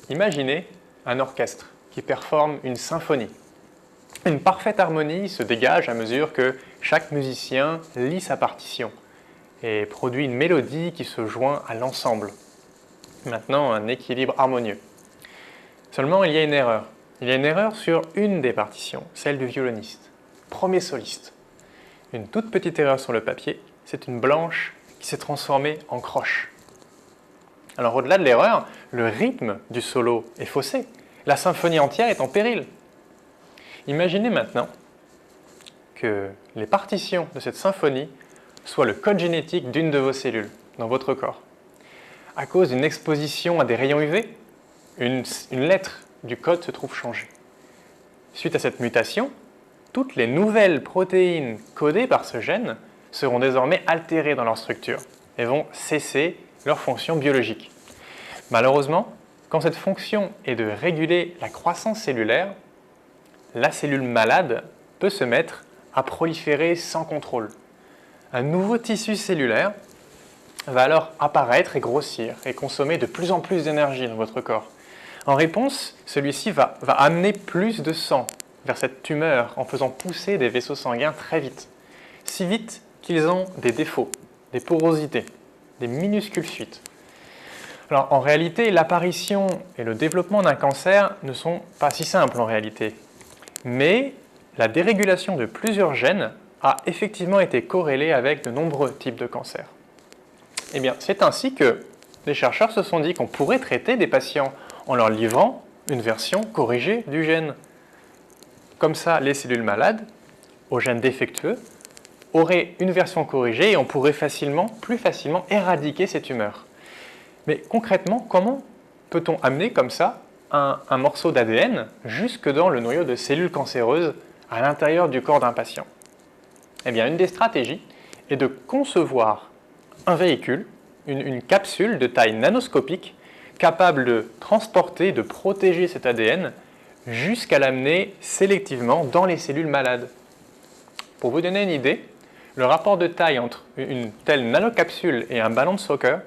Imaginez un orchestre qui performe une symphonie. Une parfaite harmonie se dégage à mesure que chaque musicien lit sa partition et produit une mélodie qui se joint à l'ensemble. Maintenant, un équilibre harmonieux. Seulement, il y a une erreur. Il y a une erreur sur une des partitions, celle du violoniste, premier soliste. Une toute petite erreur sur le papier, c'est une blanche qui s'est transformée en croche. Alors au-delà de l'erreur, le rythme du solo est faussé. La symphonie entière est en péril. Imaginez maintenant que les partitions de cette symphonie soient le code génétique d'une de vos cellules dans votre corps. À cause d'une exposition à des rayons UV, une lettre du code se trouve changée. Suite à cette mutation, toutes les nouvelles protéines codées par ce gène seront désormais altérées dans leur structure et vont cesser leur fonction biologique. Malheureusement, quand cette fonction est de réguler la croissance cellulaire, la cellule malade peut se mettre à proliférer sans contrôle. Un nouveau tissu cellulaire va alors apparaître et grossir et consommer de plus en plus d'énergie dans votre corps. En réponse, celui-ci va amener plus de sang vers cette tumeur en faisant pousser des vaisseaux sanguins très vite. Si vite qu'ils ont des défauts, des porosités, des minuscules fuites. Alors en réalité, l'apparition et le développement d'un cancer ne sont pas si simples en réalité. Mais la dérégulation de plusieurs gènes a effectivement été corrélée avec de nombreux types de cancers. Eh bien, c'est ainsi que les chercheurs se sont dit qu'on pourrait traiter des patients en leur livrant une version corrigée du gène. Comme ça, les cellules malades, aux gènes défectueux, auraient une version corrigée et on pourrait plus facilement éradiquer ces tumeurs. Mais concrètement, comment peut-on amener comme ça un morceau d'ADN jusque dans le noyau de cellules cancéreuses à l'intérieur du corps d'un patient? Eh bien, une des stratégies est de concevoir un véhicule, une capsule de taille nanoscopique capable de transporter, de protéger cet ADN jusqu'à l'amener sélectivement dans les cellules malades. Pour vous donner une idée, le rapport de taille entre une telle nanocapsule et un ballon de soccer,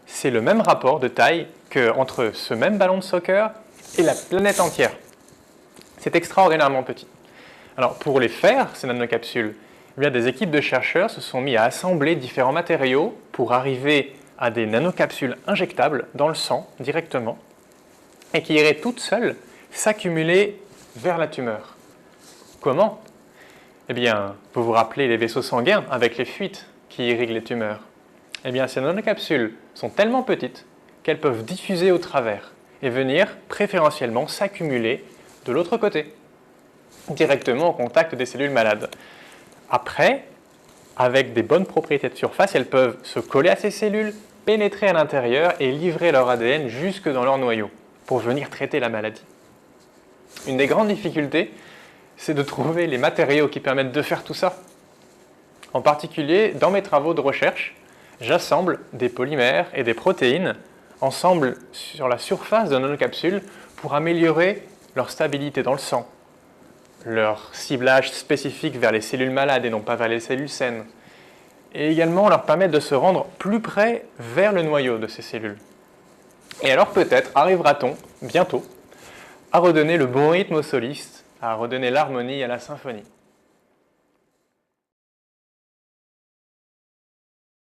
c'est le même rapport de taille qu'entre ce même ballon de soccer et la planète entière. C'est extraordinairement petit. Alors pour les faire, ces nanocapsules, des équipes de chercheurs se sont mis à assembler différents matériaux pour arriver à des nanocapsules injectables dans le sang directement et qui iraient toutes seules s'accumuler vers la tumeur. Comment? Eh bien, vous vous rappelez les vaisseaux sanguins avec les fuites qui irriguent les tumeurs. Eh bien, ces nanocapsules sont tellement petites qu'elles peuvent diffuser au travers et venir préférentiellement s'accumuler de l'autre côté, directement au contact des cellules malades. Après, avec des bonnes propriétés de surface, elles peuvent se coller à ces cellules, pénétrer à l'intérieur et livrer leur ADN jusque dans leur noyau pour venir traiter la maladie. Une des grandes difficultés, c'est de trouver les matériaux qui permettent de faire tout ça. En particulier, dans mes travaux de recherche, j'assemble des polymères et des protéines ensemble sur la surface de nanocapsules pour améliorer leur stabilité dans le sang, leur ciblage spécifique vers les cellules malades et non pas vers les cellules saines, et également leur permettre de se rendre plus près vers le noyau de ces cellules. Et alors peut-être arrivera-t-on, bientôt, à redonner le bon rythme au soliste, à redonner l'harmonie à la symphonie.